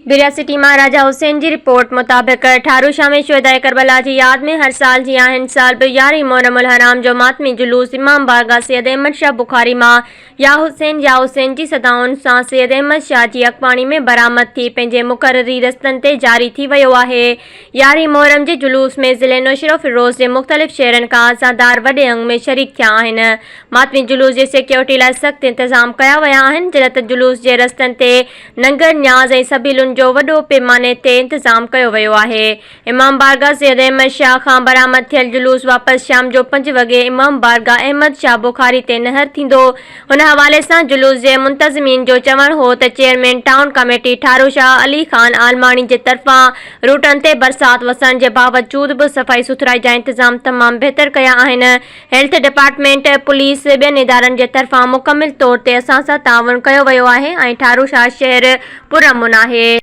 बिरिया सिटी में राजा हुसैन की रिपोर्ट मुताबिक ठारूशाह में शुहदाए करबला की याद में हर साल जी हिन साल भी 11 मुहर्रम उल हराम जो मातमी जुलूस इमाम बारगाह सैयद अहमद शाह बुखारी में या हुसैन की सदाउन से सैयद अहमद शाह की अखबाणी में बरामद थी पंहिंजे मुक़र्ररी रस्तन ते जारी थी वियो आहे। 11 मुहर्रम के जुलूस में ज़िले नौशरो फिरोज़ के मुख़्तलिफ़ शहरन का अज़ादार वडे अंग में शरीक थिया आहिनि। मातमी जुलूस की सिक्योरिटी लाइ सख्त इंतजाम कया विया आहिनि, जिन ते जुलूस के रस्तन ते नंगर न्याज़ ऐं सबीलुनि जो वडो पैमाने ते इंतजाम कयो वियो आहे। इमाम बारगाह सैयद अहमद शाह खां बरामद थियल जुलूस वापस शाम जो 5 वगे इमाम बारगाह अहमद शाह बुखारी ते नहर थींदो। हुन हवाले से जुलूस के मुंतज़मीन जो चवण हो त chairman town committee Tharushah Ali Khan Almani के तरफा रूटन ते बरसात वसण के बावजूद भी सफाई सुथराई जा इंतजाम तमाम बेहतर कया आहिनि। हेल्थ डिपार्टमेंट पुलिस बेन इदारन के तरफा मुकम्मल तौर ते असां सां ताउन कयो वियो आहे ऐं ठारूशाह शहर पुरअमन आहे।